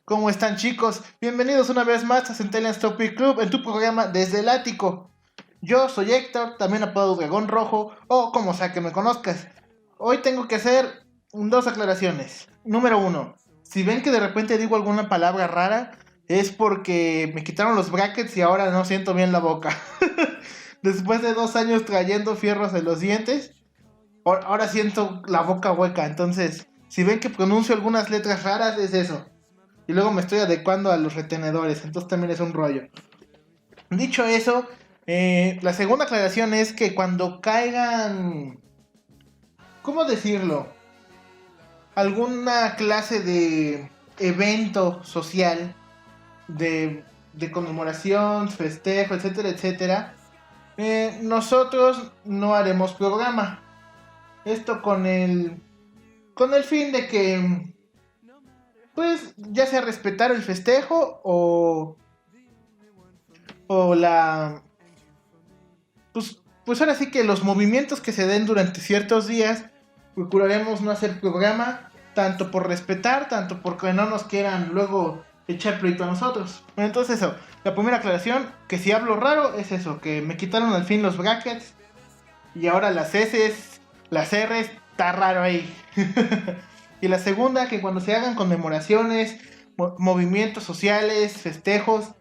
¿Cómo están, chicos? Bienvenidos una vez más a Centennial Topic Club en tu programa Desde el Ático. Yo soy Héctor, también apodado Dragón Rojo, o como sea que me conozcas. Hoy tengo que hacer dos aclaraciones. Número uno, si ven que de repente digo alguna palabra rara, es porque me quitaron los brackets y ahora no siento bien la boca. Después de 2 años trayendo fierros en los dientes, ahora siento la boca hueca. Entonces, si ven que pronuncio algunas letras raras, es eso. Y luego me estoy adecuando a los retenedores, entonces también es un rollo. Dicho eso, la segunda aclaración es que cuando caigan, ¿cómo decirlo? Alguna clase de evento social, de conmemoración, festejo, etcétera, etcétera, nosotros no haremos programa. Esto con el fin de que, pues, ya sea respetar el festejo o la, pues ahora sí que los movimientos que se den durante ciertos días, procuraremos no hacer programa, tanto por respetar, tanto porque no nos quieran luego echar pleito a nosotros. Bueno, entonces eso, la primera aclaración, que si hablo raro es eso, que me quitaron al fin los brackets y ahora las S, las R, está raro ahí. Y la segunda, que cuando se hagan conmemoraciones, movimientos sociales, festejos,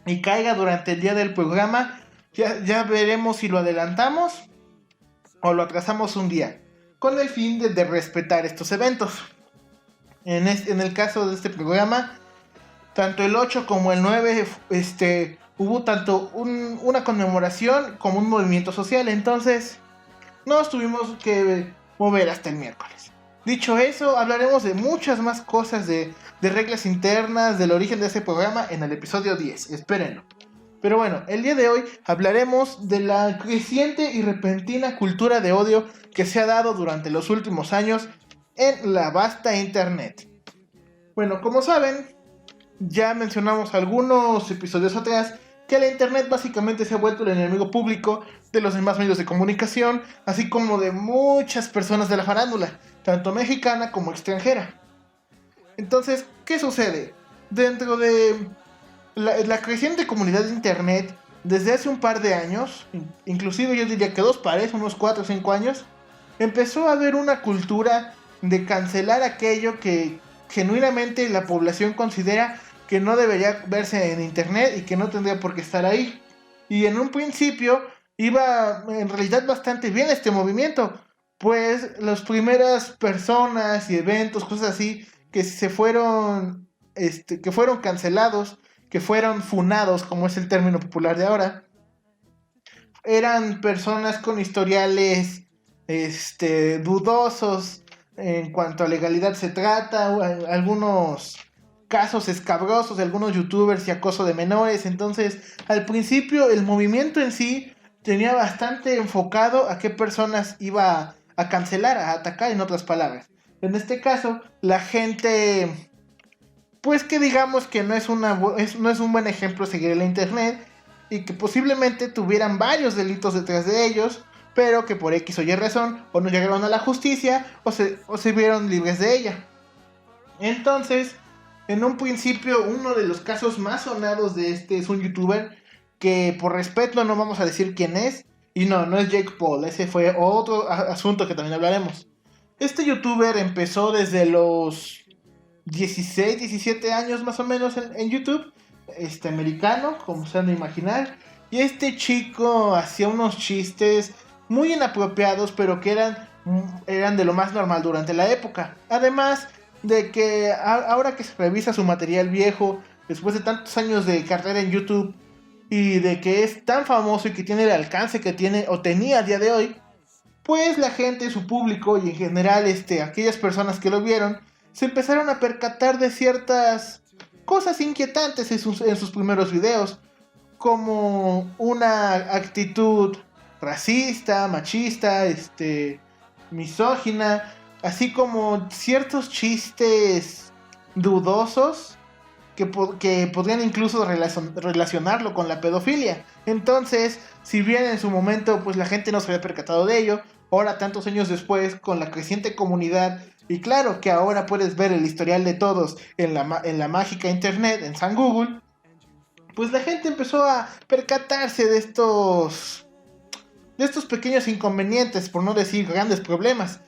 y caiga durante el día del programa, ya veremos si lo adelantamos o lo atrasamos un día, con el fin de respetar estos eventos. En el caso de este programa, tanto el 8 como el 9, hubo tanto una conmemoración como un movimiento social, entonces nos tuvimos que mover hasta el miércoles. Dicho eso, hablaremos de muchas más cosas, de reglas internas, del origen de este programa en el episodio 10, espérenlo. Pero bueno, el día de hoy hablaremos de la creciente y repentina cultura de odio que se ha dado durante los últimos años en la vasta internet. Bueno, como saben, ya mencionamos algunos episodios atrás que la internet básicamente se ha vuelto el enemigo público de los demás medios de comunicación, así como de muchas personas de la farándula, tanto mexicana como extranjera. Entonces, ¿qué sucede? Dentro de la creciente comunidad de internet, desde hace un par de años, inclusive yo diría que 2 pares, unos 4 o 5 años, empezó a haber una cultura de cancelar aquello que genuinamente la población considera que no debería verse en internet y que no tendría por qué estar ahí. Y en un principio iba en realidad bastante bien este movimiento, pues las primeras personas y eventos, cosas así, que que fueron cancelados, que fueron funados, como es el término popular de ahora, eran personas con historiales dudosos en cuanto a legalidad se trata, algunos casos escabrosos de algunos youtubers y acoso de menores. Entonces, al principio el movimiento en sí tenía bastante enfocado a qué personas iba a cancelar, a atacar, en otras palabras. En este caso, la gente, pues que digamos que no es un buen ejemplo seguir en la internet, y que posiblemente tuvieran varios delitos detrás de ellos, pero que por X o Y razón o no llegaron a la justicia o se vieron libres de ella. Entonces, en un principio, uno de los casos más sonados de este es un youtuber que por respeto no vamos a decir quién es, y no es Jake Paul, ese fue otro asunto que también hablaremos. Este youtuber empezó desde los 16, 17 años más o menos en YouTube, americano, como se han de imaginar, y este chico hacía unos chistes muy inapropiados, pero que eran de lo más normal durante la época. Además de que ahora que se revisa su material viejo, después de tantos años de carrera en YouTube, y de que es tan famoso y que tiene el alcance que tiene o tenía a día de hoy, pues la gente, su público y en general aquellas personas que lo vieron, se empezaron a percatar de ciertas cosas inquietantes en sus primeros videos, como una actitud racista, machista, misógina, así como ciertos chistes dudosos que podrían incluso relacionarlo con la pedofilia. Entonces, si bien en su momento pues la gente no se había percatado de ello, ahora tantos años después, con la creciente comunidad, y claro que ahora puedes ver el historial de todos en la mágica internet, en San Google, pues la gente empezó a percatarse de estos pequeños inconvenientes, por no decir grandes problemas,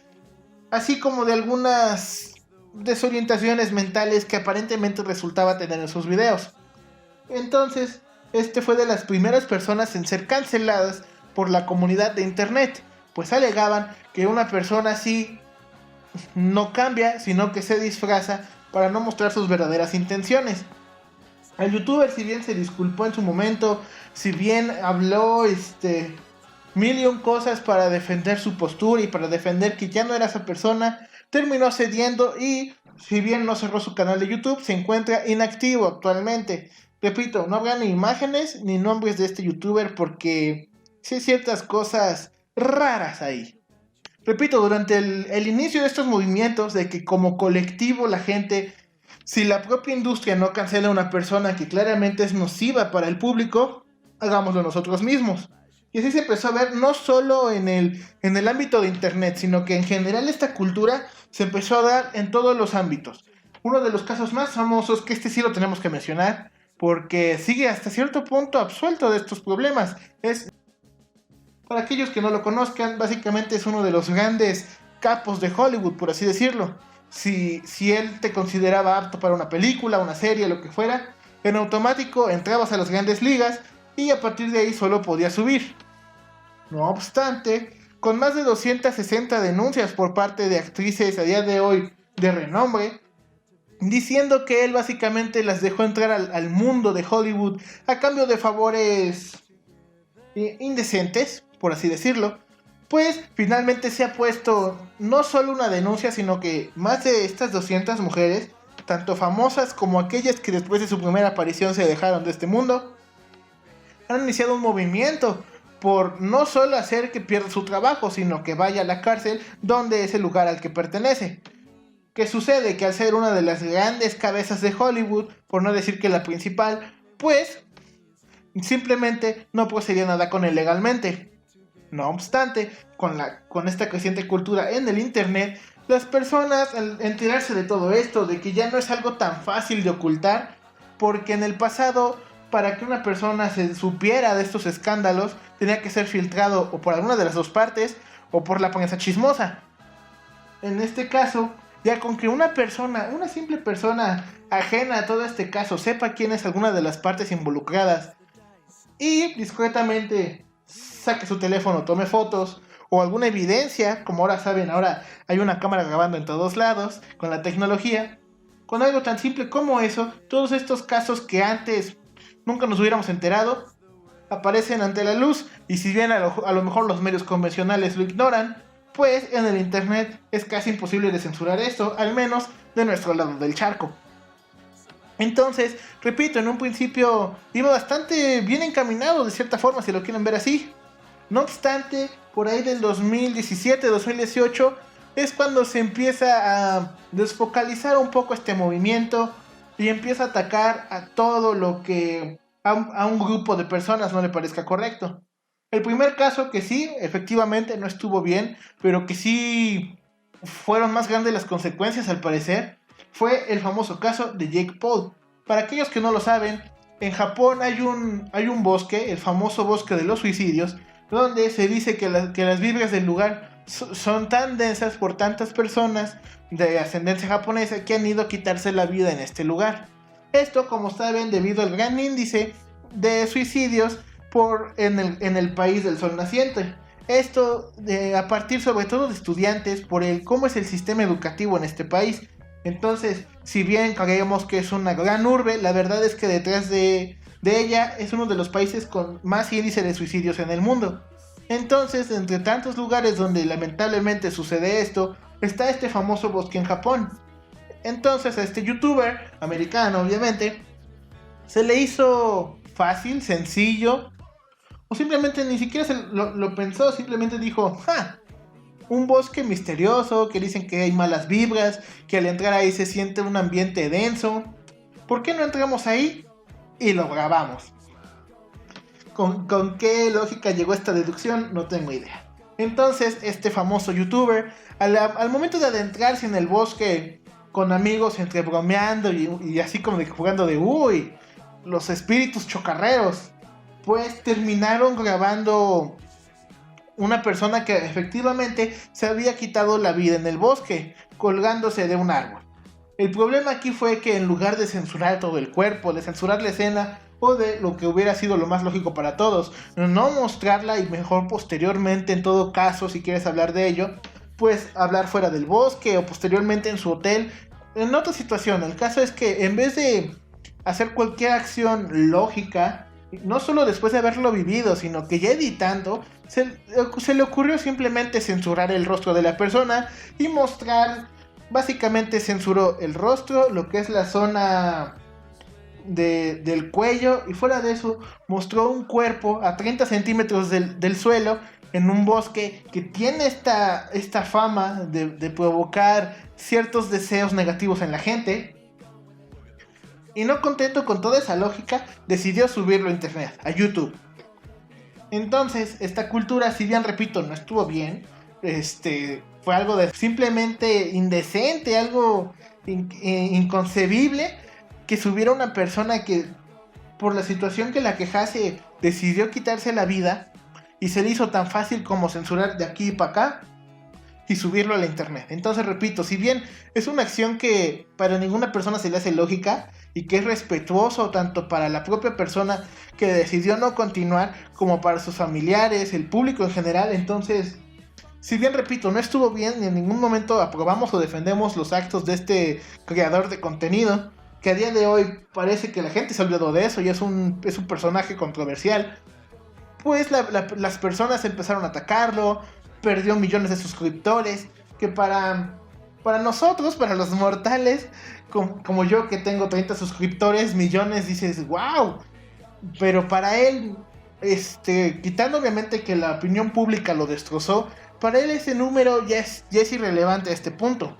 así como de algunas desorientaciones mentales que aparentemente resultaba tener en sus videos. Entonces, fue de las primeras personas en ser canceladas por la comunidad de internet, pues alegaban que una persona así no cambia, sino que se disfraza para no mostrar sus verdaderas intenciones. El youtuber, si bien se disculpó en su momento, si bien habló mil y un cosas para defender su postura y para defender que ya no era esa persona, terminó cediendo y, si bien no cerró su canal de YouTube, se encuentra inactivo actualmente. Repito, no habrá ni imágenes ni nombres de este youtuber porque sí hay ciertas cosas raras ahí. Repito, durante el inicio de estos movimientos, de que como colectivo la gente, si la propia industria no cancela a una persona que claramente es nociva para el público, hagámoslo nosotros mismos. Y así se empezó a ver no solo en el ámbito de internet, sino que en general esta cultura se empezó a dar en todos los ámbitos. Uno de los casos más famosos, que sí lo tenemos que mencionar, porque sigue hasta cierto punto absuelto de estos problemas, es, para aquellos que no lo conozcan, básicamente es uno de los grandes capos de Hollywood, por así decirlo. Si él te consideraba apto para una película, una serie, lo que fuera, en automático entrabas a las grandes ligas y a partir de ahí solo podías subir. No obstante, con más de 260 denuncias por parte de actrices a día de hoy de renombre, diciendo que él básicamente las dejó entrar al mundo de Hollywood a cambio de favores indecentes, por así decirlo, pues finalmente se ha puesto no solo una denuncia, sino que más de estas 200 mujeres, tanto famosas como aquellas que después de su primera aparición se dejaron de este mundo, han iniciado un movimiento por no solo hacer que pierda su trabajo, sino que vaya a la cárcel, donde es el lugar al que pertenece. ¿Qué sucede? Que al ser una de las grandes cabezas de Hollywood, por no decir que la principal, pues simplemente no procedía nada con él legalmente. No obstante, con esta creciente cultura en el internet, las personas al enterarse de todo esto, de que ya no es algo tan fácil de ocultar, porque en el pasado, para que una persona se supiera de estos escándalos, tenía que ser filtrado o por alguna de las dos partes o por la prensa chismosa. En este caso, ya con que una simple persona ajena a todo este caso, sepa quién es alguna de las partes involucradas y discretamente saque su teléfono, tome fotos o alguna evidencia, como ahora saben, ahora hay una cámara grabando en todos lados con la tecnología, con algo tan simple como eso, todos estos casos que antes nunca nos hubiéramos enterado, aparecen ante la luz, y si bien a lo mejor los medios convencionales lo ignoran, pues en el internet es casi imposible de censurar esto, al menos de nuestro lado del charco. Entonces, repito, en un principio iba bastante bien encaminado de cierta forma, si lo quieren ver así. No obstante, por ahí del 2017-2018 es cuando se empieza a desfocalizar un poco este movimiento y empieza a atacar a todo lo que a un grupo de personas no le parezca correcto. El primer caso que sí, efectivamente no estuvo bien, pero que sí fueron más grandes las consecuencias al parecer, fue el famoso caso de Jake Paul. Para aquellos que no lo saben, en Japón hay un bosque, el famoso bosque de los suicidios, donde se dice que las vibras del lugar son tan densas por tantas personas de ascendencia japonesa que han ido a quitarse la vida en este lugar. Esto, como saben, debido al gran índice de suicidios en el país del sol naciente. Esto a partir sobre todo de estudiantes por cómo es el sistema educativo en este país. Entonces, si bien creemos que es una gran urbe, la verdad es que detrás de ella es uno de los países con más índice de suicidios en el mundo. Entonces, entre tantos lugares donde lamentablemente sucede esto, está este famoso bosque en Japón. Entonces a este youtuber americano, obviamente, se le hizo fácil, sencillo, o simplemente ni siquiera lo pensó, simplemente dijo, ¡ja! Un bosque misterioso, que dicen que hay malas vibras, que al entrar ahí se siente un ambiente denso. ¿por qué no entramos ahí y lo grabamos? ¿Con qué lógica llegó esta deducción? No tengo idea. Entonces, este famoso youtuber, al momento de adentrarse en el bosque con amigos, entre bromeando y así como de jugando de uy, los espíritus chocarreros, pues terminaron grabando una persona que efectivamente se había quitado la vida en el bosque, colgándose de un árbol. El problema aquí fue que en lugar de censurar todo el cuerpo, de censurar la escena, o de lo que hubiera sido lo más lógico para todos, no mostrarla y mejor posteriormente, en todo caso, si quieres hablar de ello, pues hablar fuera del bosque o posteriormente en su hotel, en otra situación. El caso es que en vez de hacer cualquier acción lógica, no solo después de haberlo vivido, sino que ya editando, se le ocurrió simplemente censurar el rostro de la persona y mostrar, básicamente censuró el rostro, lo que es la zona del cuello, y fuera de eso mostró un cuerpo a 30 centímetros del suelo en un bosque que tiene esta fama de provocar ciertos deseos negativos en la gente. Y no contento con toda esa lógica, decidió subirlo a internet, a YouTube. Entonces, esta cultura, si bien repito, no estuvo bien, fue algo de simplemente indecente, algo inconcebible, que subiera una persona que, por la situación que la quejase, decidió quitarse la vida, y se le hizo tan fácil como censurar de aquí para acá y subirlo a la internet. Entonces, repito, si bien es una acción que para ninguna persona se le hace lógica y que es respetuoso tanto para la propia persona que decidió no continuar como para sus familiares, el público en general, entonces, si bien repito, no estuvo bien, ni en ningún momento aprobamos o defendemos los actos de este creador de contenido, que a día de hoy parece que la gente se olvidó de eso y es un personaje controversial, pues las personas empezaron a atacarlo, perdió millones de suscriptores, que para nosotros, para los mortales, como yo que tengo 30 suscriptores, millones, dices, wow, pero para él, quitando obviamente que la opinión pública lo destrozó, para él ese número ya es irrelevante a este punto.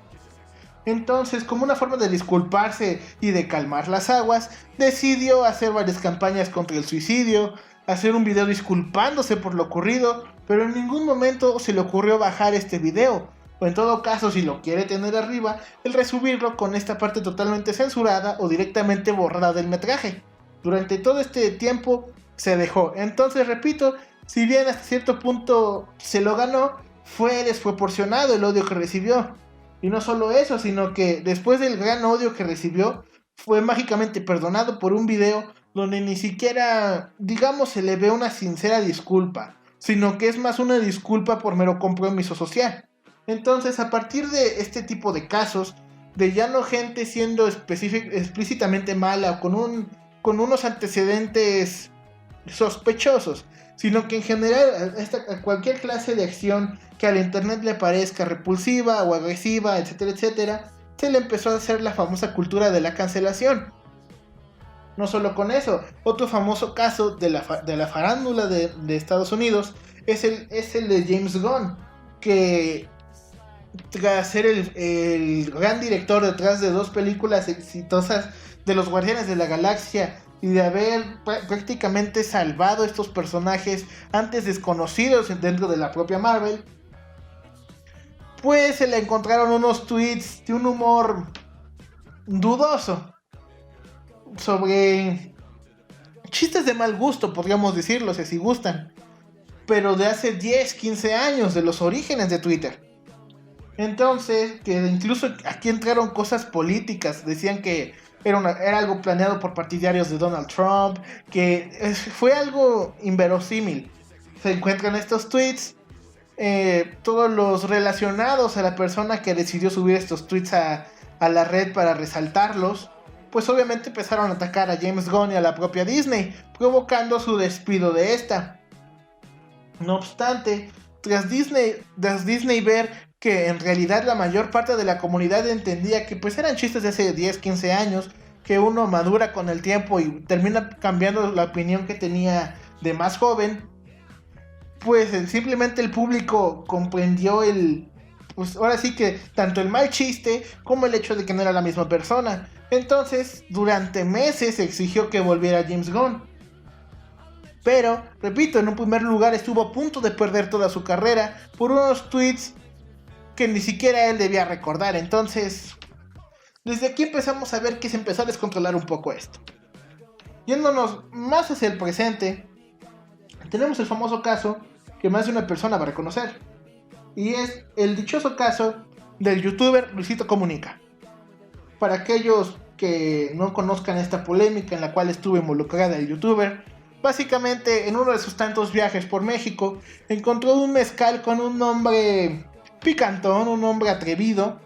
Entonces, como una forma de disculparse y de calmar las aguas, decidió hacer varias campañas contra el suicidio, hacer un video disculpándose por lo ocurrido, pero en ningún momento se le ocurrió bajar este video, o en todo caso, si lo quiere tener arriba, el resubirlo con esta parte totalmente censurada o directamente borrada del metraje. Durante todo este tiempo se dejó. Entonces, repito, si bien hasta cierto punto se lo ganó, fue desproporcionado el odio que recibió. Y no solo eso, sino que después del gran odio que recibió, fue mágicamente perdonado por un video donde ni siquiera, digamos, se le ve una sincera disculpa, sino que es más una disculpa por mero compromiso social. Entonces, a partir de este tipo de casos, de ya no gente siendo explícitamente mala o con unos antecedentes sospechosos, sino que en general a cualquier clase de acción que al internet le parezca repulsiva o agresiva, etcétera, etcétera, se le empezó a hacer la famosa cultura de la cancelación. No solo con eso, otro famoso caso de la farándula de Estados Unidos es el de James Gunn, que tras ser el gran director detrás de 2 películas exitosas de los Guardianes de la Galaxia y de haber prácticamente salvado estos personajes antes desconocidos dentro de la propia Marvel, pues se le encontraron unos tweets de un humor dudoso sobre chistes de mal gusto, podríamos decirlo, si gustan, pero de hace 10, 15 años, de los orígenes de Twitter. Entonces, que incluso aquí entraron cosas políticas, decían que era algo planeado por partidarios de Donald Trump, que fue algo inverosímil. Se encuentran estos tweets, todos los relacionados a la persona que decidió subir estos tweets a la red para resaltarlos, pues obviamente empezaron a atacar a James Gunn y a la propia Disney, provocando su despido de esta. No obstante, tras Disney ver que en realidad la mayor parte de la comunidad entendía que pues eran chistes de hace 10, 15 años, que uno madura con el tiempo y termina cambiando la opinión que tenía de más joven, pues simplemente el público comprendió pues ahora sí que tanto el mal chiste como el hecho de que no era la misma persona. Entonces, durante meses se exigió que volviera James Gunn. Pero, repito, en un primer lugar estuvo a punto de perder toda su carrera por unos tweets que ni siquiera él debía recordar. Entonces, desde aquí empezamos a ver que se empezó a descontrolar un poco esto. Yéndonos más hacia el presente, tenemos el famoso caso que más de una persona va a reconocer. Y es el dichoso caso del youtuber Luisito Comunica. Para aquellos que no conozcan esta polémica en la cual estuvo involucrada el youtuber, básicamente en uno de sus tantos viajes por México, encontró un mezcal con un nombre picantón, un nombre atrevido,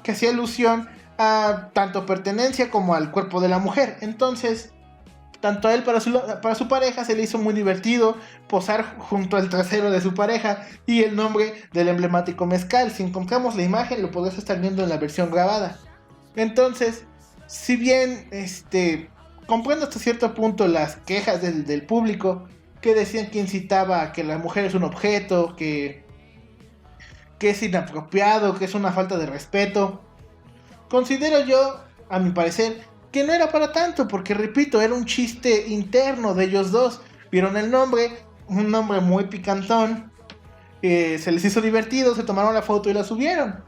que hacía alusión a tanto pertenencia como al cuerpo de la mujer. Entonces, tanto a él para su pareja se le hizo muy divertido posar junto al trasero de su pareja y el nombre del emblemático mezcal. Si encontramos la imagen lo podrás estar viendo en la versión grabada. Entonces, si bien comprendo hasta cierto punto las quejas del público que decían que incitaba a que la mujer es un objeto, que es inapropiado, que es una falta de respeto, considero yo, a mi parecer, que no era para tanto, porque repito, era un chiste interno de ellos dos. Vieron el nombre, un nombre muy picantón, se les hizo divertido, se tomaron la foto y la subieron.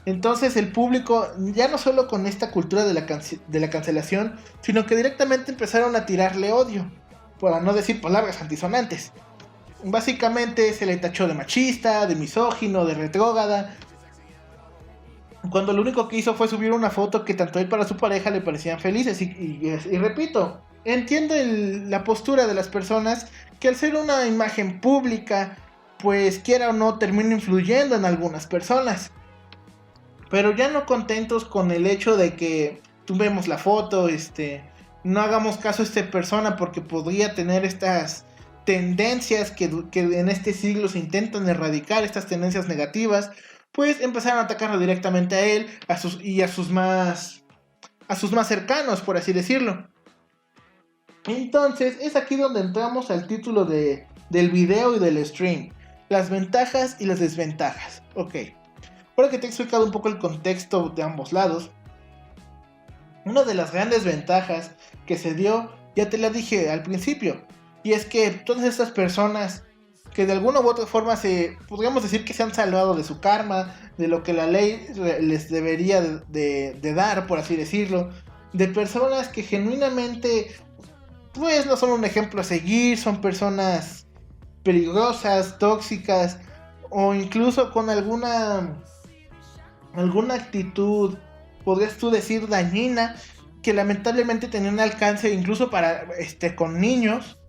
Entonces el público, ya no solo con esta cultura de la cancelación, sino que directamente empezaron a tirarle odio, para no decir palabras antisonantes. Básicamente se le tachó de machista, de misógino, de retrógrada, cuando lo único que hizo fue subir una foto que tanto él para su pareja le parecían felices. Y repito, entiendo la postura de las personas que al ser una imagen pública, pues quiera o no, termina influyendo en algunas personas. Pero ya no contentos con el hecho de que tumbemos la foto, no hagamos caso a esta persona porque podría tener estas tendencias que en este siglo se intentan erradicar, estas tendencias negativas, pues empezaron a atacarlo directamente a él a sus más cercanos, por así decirlo. Entonces es aquí donde entramos al título del video y del stream: las ventajas y las desventajas. Ok, ahora que te he explicado un poco el contexto de ambos lados, una de las grandes ventajas que se dio, ya te la dije al principio, y es que todas estas personas que de alguna u otra forma podríamos decir que se han salvado de su karma, de lo que la ley les debería de dar, por así decirlo, de personas que genuinamente pues no son un ejemplo a seguir, son personas peligrosas, tóxicas, o incluso con alguna actitud, podrías tú decir, dañina, que lamentablemente tenía un alcance incluso para con niños.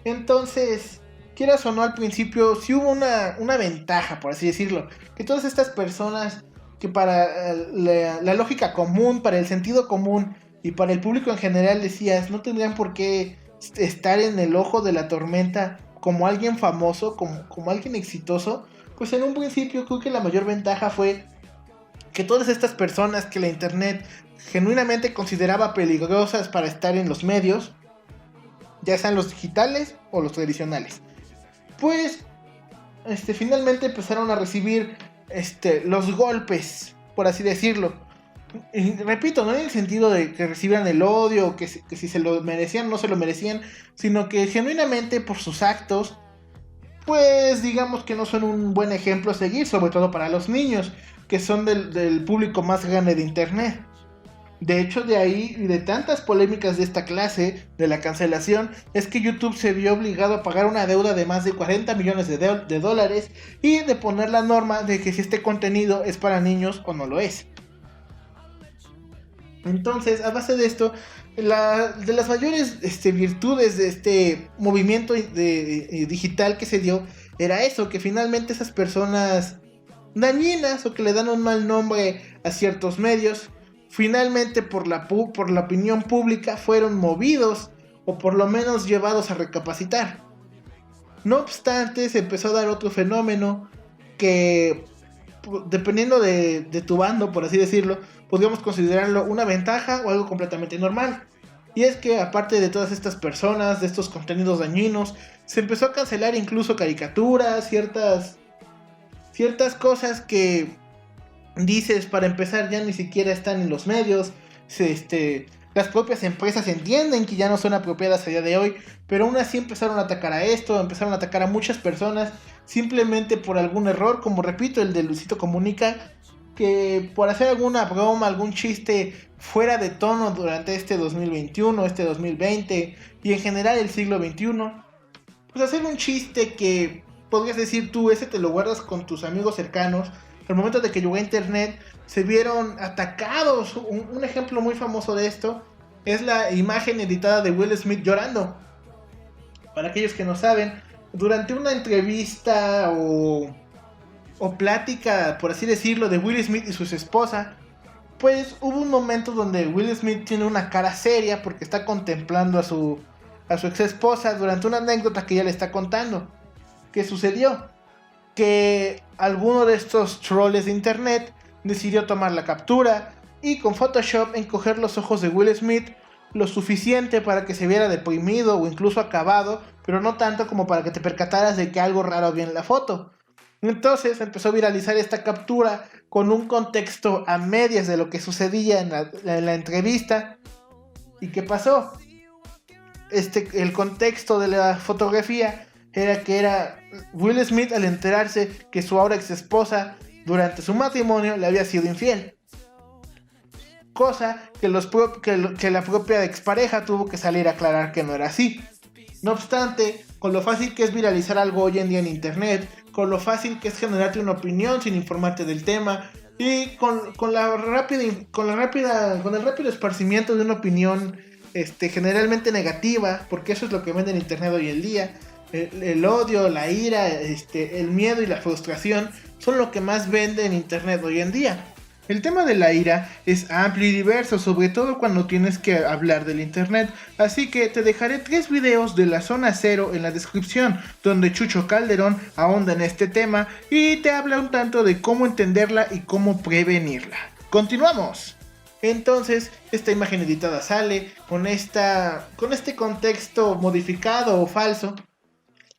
Entonces, quieras o no, al principio sí hubo una ventaja, por así decirlo, que todas estas personas que para la lógica común, para el sentido común y para el público en general decías, no tendrían por qué estar en el ojo de la tormenta como alguien famoso, como alguien exitoso, pues en un principio creo que la mayor ventaja fue que todas estas personas que la internet genuinamente consideraba peligrosas para estar en los medios, ya sean los digitales o los tradicionales, pues finalmente empezaron a recibir los golpes, por así decirlo. Y repito, no en el sentido de que recibieran el odio, que si se lo merecían o no se lo merecían, sino que genuinamente por sus actos, pues digamos que no son un buen ejemplo a seguir, sobre todo para los niños, que son del público más grande de internet. De hecho, de ahí y de tantas polémicas de esta clase, de la cancelación, es que YouTube se vio obligado a pagar una deuda de más de 40 millones de dólares y de poner la norma de que si este contenido es para niños o no lo es. Entonces, a base de esto, de las mayores virtudes de este movimiento digital que se dio, era eso, que finalmente esas personas dañinas o que le dan un mal nombre a ciertos medios, finalmente por la opinión pública fueron movidos o por lo menos llevados a recapacitar. No obstante, se empezó a dar otro fenómeno que, dependiendo de tu bando, por así decirlo, podríamos considerarlo una ventaja o algo completamente normal. Y es que aparte de todas estas personas, de estos contenidos dañinos, se empezó a cancelar incluso caricaturas, ciertas ciertas cosas que dices, para empezar, ya ni siquiera están en los medios. Las propias empresas entienden que ya no son apropiadas a día de hoy, pero aún así empezaron a atacar a esto, empezaron a atacar a muchas personas simplemente por algún error, como repito, el de Luisito Comunica, que por hacer alguna broma, algún chiste fuera de tono durante este 2021, este 2020 y en general el siglo XXI, pues hacer un chiste que podrías decir tú, ese te lo guardas con tus amigos cercanos. Al momento de que llegó a internet, se vieron atacados. Un ejemplo muy famoso de esto es la imagen editada de Will Smith llorando. Para aquellos que no saben, durante una entrevista o plática, por así decirlo, de Will Smith y su esposa, pues hubo un momento donde Will Smith tiene una cara seria porque está contemplando a su ex esposa durante una anécdota que ella le está contando. ¿Qué sucedió? Que alguno de estos troles de internet decidió tomar la captura y con Photoshop encoger los ojos de Will Smith lo suficiente para que se viera deprimido o incluso acabado, pero no tanto como para que te percataras de que algo raro había en la foto. Entonces empezó a viralizar esta captura con un contexto a medias de lo que sucedía en la entrevista. ¿Y qué pasó? El contexto de la fotografía era que era Will Smith al enterarse que su ahora ex esposa durante su matrimonio le había sido infiel. Cosa que la propia expareja tuvo que salir a aclarar que no era así. No obstante, con lo fácil que es viralizar algo hoy en día en internet, con lo fácil que es generarte una opinión sin informarte del tema, y con el rápido esparcimiento de una opinión generalmente negativa, porque eso es lo que vende en internet hoy en día. El odio, la ira, el miedo y la frustración son lo que más vende en internet hoy en día. El tema de la ira es amplio y diverso, sobre todo cuando tienes que hablar del internet, así que te dejaré 3 videos de la zona cero en la descripción, donde Chucho Calderón ahonda en este tema y te habla un tanto de cómo entenderla y cómo prevenirla. ¡Continuamos! Entonces, esta imagen editada sale con este contexto modificado o falso.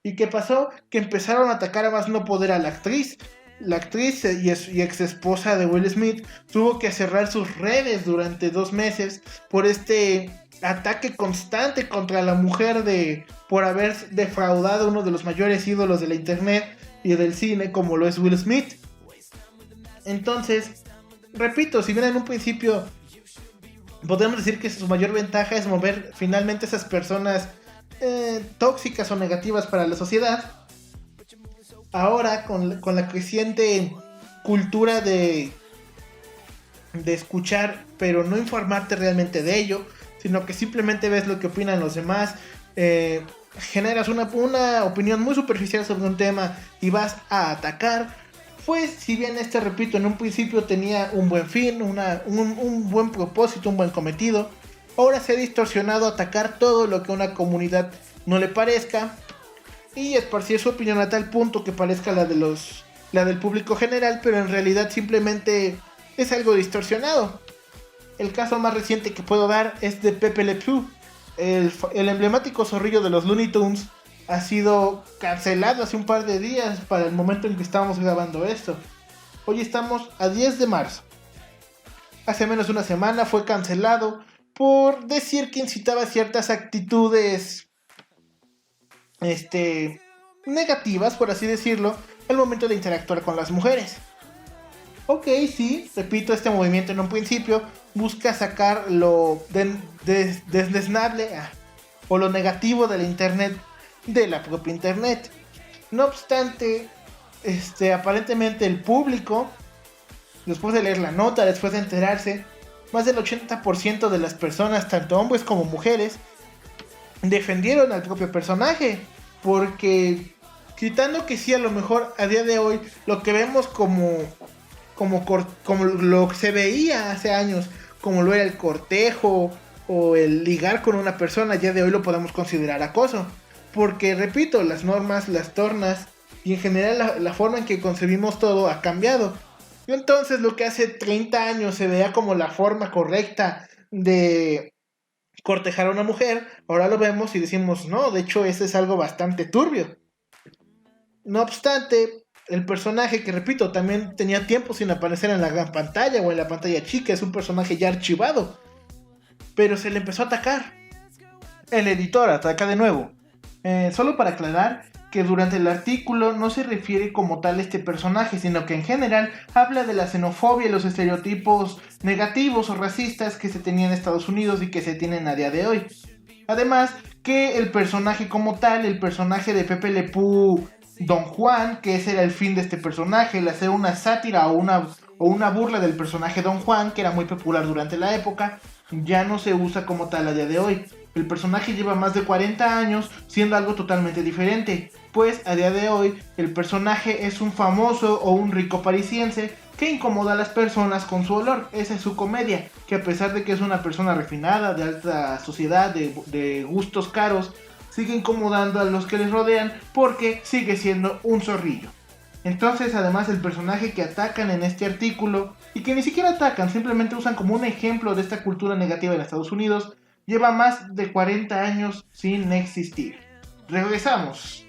¿Y qué pasó? Que empezaron a atacar a más no poder a la actriz. La actriz y ex esposa de Will Smith tuvo que cerrar sus redes durante 2 meses por este ataque constante contra la mujer por haber defraudado a uno de los mayores ídolos de la internet y del cine como lo es Will Smith. Entonces, repito, si bien en un principio podemos decir que su mayor ventaja es mover finalmente a esas personas tóxicas o negativas para la sociedad, ahora con la creciente cultura de escuchar pero no informarte realmente de ello, sino que simplemente ves lo que opinan los demás, generas una opinión muy superficial sobre un tema y vas a atacar. Pues si bien repito, en un principio tenía un buen fin, un buen propósito, un buen cometido, ahora se ha distorsionado a atacar todo lo que a una comunidad no le parezca y esparcir su opinión a tal punto que parezca la del público general, pero en realidad simplemente es algo distorsionado. El caso más reciente que puedo dar es de Pepe Le Pew, el emblemático zorrillo de los Looney Tunes. Ha sido cancelado hace un par de días para el momento en que estábamos grabando esto. Hoy estamos a 10 de marzo. Hace menos de una semana fue cancelado por decir que incitaba ciertas actitudes negativas, por así decirlo, al momento de interactuar con las mujeres. Ok, sí, repito, este movimiento en un principio busca sacar lo desdeznable o lo negativo de la internet, de la propia internet. No obstante, aparentemente el público, después de leer la nota, después de enterarse, más del 80% de las personas, tanto hombres como mujeres, defendieron al propio personaje, porque quitando que sí, a lo mejor a día de hoy lo que vemos como lo que se veía hace años, como lo era el cortejo o el ligar con una persona, ya de hoy lo podemos considerar acoso. Porque, repito, las normas, las tornas y en general la forma en que concebimos todo ha cambiado. Y entonces lo que hace 30 años se veía como la forma correcta de cortejar a una mujer, ahora lo vemos y decimos, no, de hecho eso es algo bastante turbio. No obstante, el personaje, que repito, también tenía tiempo sin aparecer en la gran pantalla o en la pantalla chica, es un personaje ya archivado, pero se le empezó a atacar. El editor ataca de nuevo. Solo para aclarar que durante el artículo no se refiere como tal a este personaje, sino que en general habla de la xenofobia y los estereotipos negativos o racistas que se tenían en Estados Unidos y que se tienen a día de hoy. Además, que el personaje como tal, el personaje de Pepe Le Pew, Don Juan, que ese era el fin de este personaje, el hacer una sátira o una burla del personaje Don Juan, que era muy popular durante la época, ya no se usa como tal a día de hoy. El personaje lleva más de 40 años siendo algo totalmente diferente, pues a día de hoy el personaje es un famoso o un rico parisiense que incomoda a las personas con su olor. Esa es su comedia, que a pesar de que es una persona refinada, de alta sociedad, de gustos caros, sigue incomodando a los que les rodean porque sigue siendo un zorrillo. Entonces, además, el personaje que atacan en este artículo, y que ni siquiera atacan, simplemente usan como un ejemplo de esta cultura negativa en Estados Unidos, lleva más de 40 años sin existir. Regresamos.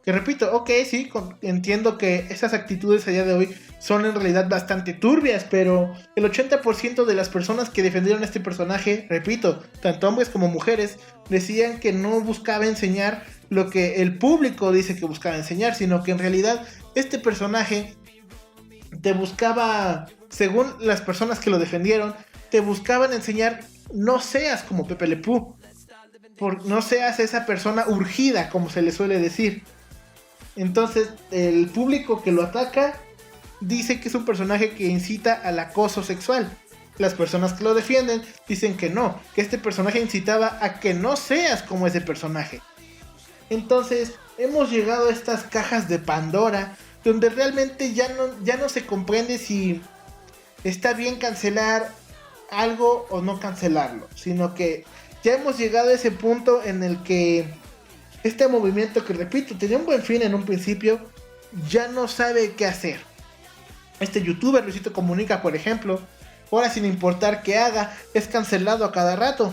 Que repito, ok, sí, entiendo que esas actitudes a día de hoy son en realidad bastante turbias, pero el 80% de las personas que defendieron a este personaje, repito, tanto hombres como mujeres, decían que no buscaba enseñar lo que el público dice que buscaba enseñar, sino que en realidad este personaje te buscaba, según las personas que lo defendieron, te buscaban enseñar: no seas como Pepe Le Pew, no seas esa persona urgida, como se le suele decir. Entonces, el público que lo ataca dice que es un personaje que incita al acoso sexual. Las personas que lo defienden dicen que no, que este personaje incitaba a que no seas como ese personaje. Entonces, hemos llegado a estas cajas de Pandora, donde realmente ya no se comprende si está bien cancelar algo o no cancelarlo, sino que ya hemos llegado a ese punto en el que este movimiento, que repito, tenía un buen fin en un principio, ya no sabe qué hacer. Este youtuber, Luisito Comunica, por ejemplo, ahora sin importar qué haga, es cancelado a cada rato.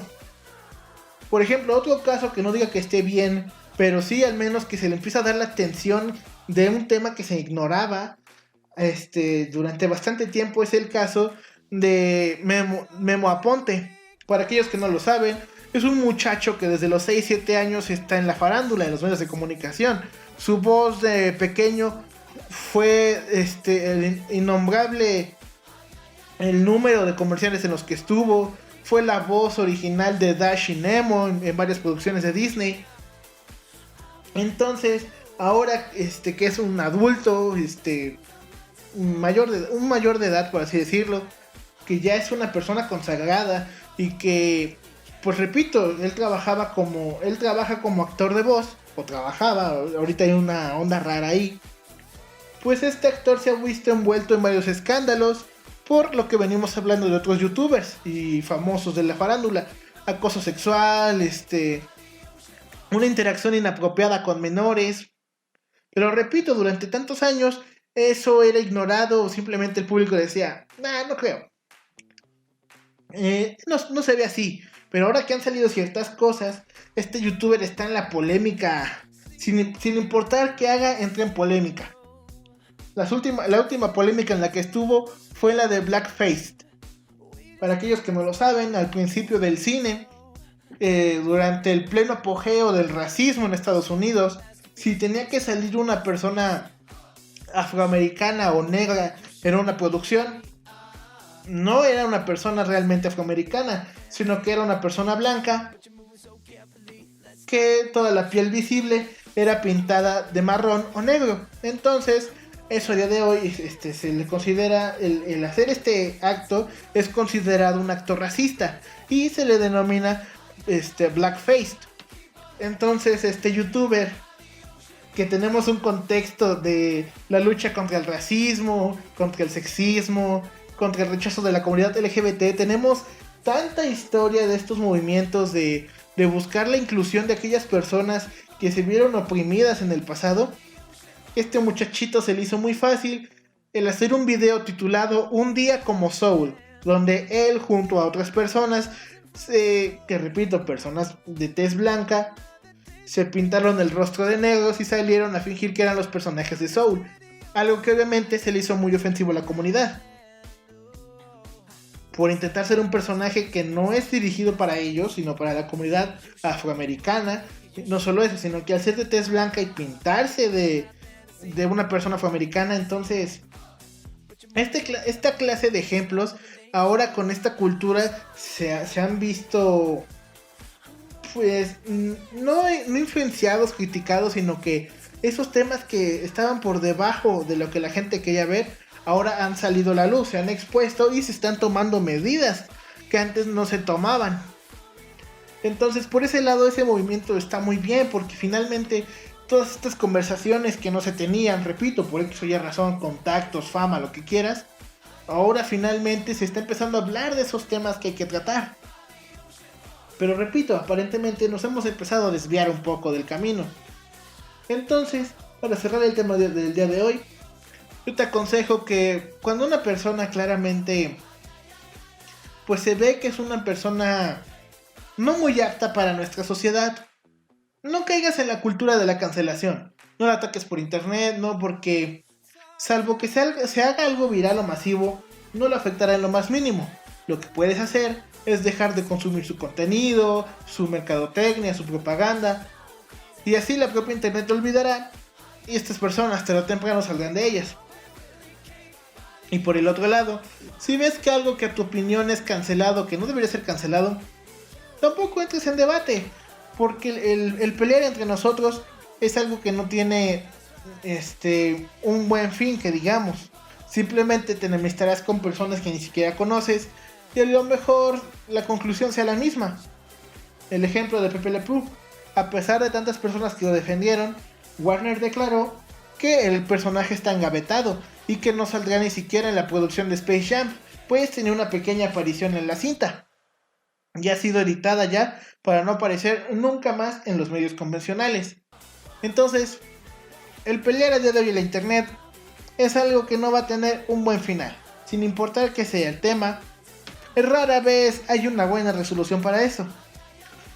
Por ejemplo, otro caso que no diga que esté bien, pero sí al menos que se le empieza a dar la atención de un tema que se ignoraba durante bastante tiempo, es el caso de Memo Aponte. Para aquellos que no lo saben, es un muchacho que desde los 6-7 años está en la farándula, en los medios de comunicación. Su voz de pequeño fue el innombrable, el número de comerciales en los que estuvo. Fue la voz original de Dash y Nemo en varias producciones de Disney. Entonces, ahora que es un adulto, un mayor de edad, por así decirlo, que ya es una persona consagrada y que, pues repito, él trabaja como actor de voz, o trabajaba, ahorita hay una onda rara ahí. Pues este actor se ha visto envuelto en varios escándalos, por lo que venimos hablando de otros youtubers y famosos de la farándula: acoso sexual, una interacción inapropiada con menores. Pero repito, durante tantos años eso era ignorado, o simplemente el público decía: nah, no creo. No se ve así. Pero ahora que han salido ciertas cosas, este youtuber está en la polémica. Sin importar qué haga, entra en polémica. La última polémica en la que estuvo fue la de Blackface. Para aquellos que no lo saben, al principio del cine, durante el pleno apogeo del racismo en Estados Unidos, si tenía que salir una persona afroamericana o negra en una producción, no era una persona realmente afroamericana, sino que era una persona blanca, que toda la piel visible era pintada de marrón o negro. Entonces, eso a día de hoy se le considera, el hacer este acto es considerado un acto racista y se le denomina blackface. Entonces, este youtuber, que tenemos un contexto de la lucha contra el racismo, contra el sexismo, contra el rechazo de la comunidad LGBT, tenemos tanta historia de estos movimientos de buscar la inclusión de aquellas personas que se vieron oprimidas en el pasado. Este muchachito se le hizo muy fácil el hacer un video titulado Un día como Soul, donde él junto a otras personas, que repito, personas de tez blanca, se pintaron el rostro de negros y salieron a fingir que eran los personajes de Soul, algo que obviamente se le hizo muy ofensivo a la comunidad. Por intentar ser un personaje que no es dirigido para ellos, sino para la comunidad afroamericana. No solo eso, sino que al ser de tez blanca y pintarse de una persona afroamericana, entonces esta clase de ejemplos ahora con esta cultura se han visto, pues, no influenciados, criticados, sino que esos temas que estaban por debajo de lo que la gente quería ver, ahora han salido a la luz, se han expuesto y se están tomando medidas que antes no se tomaban. Entonces, por ese lado, ese movimiento está muy bien, porque finalmente todas estas conversaciones que no se tenían, repito, por X o Y razón, contactos, fama, lo que quieras, ahora finalmente se está empezando a hablar de esos temas que hay que tratar. Pero repito, aparentemente nos hemos empezado a desviar un poco del camino. Entonces, para cerrar el tema del día de hoy, yo te aconsejo que cuando una persona claramente, pues se ve que es una persona no muy apta para nuestra sociedad, no caigas en la cultura de la cancelación. No la ataques por internet, no, porque salvo que se haga algo viral o masivo, no le afectará en lo más mínimo. Lo que puedes hacer es dejar de consumir su contenido, su mercadotecnia, su propaganda, y así la propia internet te olvidará y estas personas tarde o temprano saldrán de ellas. Y por el otro lado, si ves que algo que a tu opinión es cancelado, que no debería ser cancelado, tampoco entres en debate, porque el pelear entre nosotros es algo que no tiene un buen fin, que digamos. Simplemente te enemistarás con personas que ni siquiera conoces y a lo mejor la conclusión sea la misma. El ejemplo de Pepe Le Pew, a pesar de tantas personas que lo defendieron, Warner declaró que el personaje está engavetado y que no saldrá ni siquiera en la producción de Space Jam, pues tenía una pequeña aparición en la cinta. Ya ha sido editada ya para no aparecer nunca más en los medios convencionales. Entonces, el pelear a día de hoy en la internet es algo que no va a tener un buen final, sin importar que sea el tema. Rara vez hay una buena resolución para eso.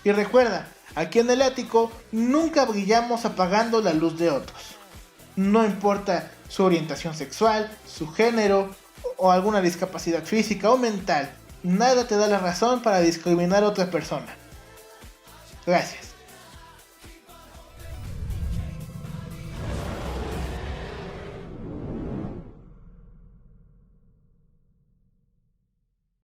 Y recuerda, aquí en el ático nunca brillamos apagando la luz de otros. No importa su orientación sexual, su género o alguna discapacidad física o mental. Nada te da la razón para discriminar a otra persona. Gracias.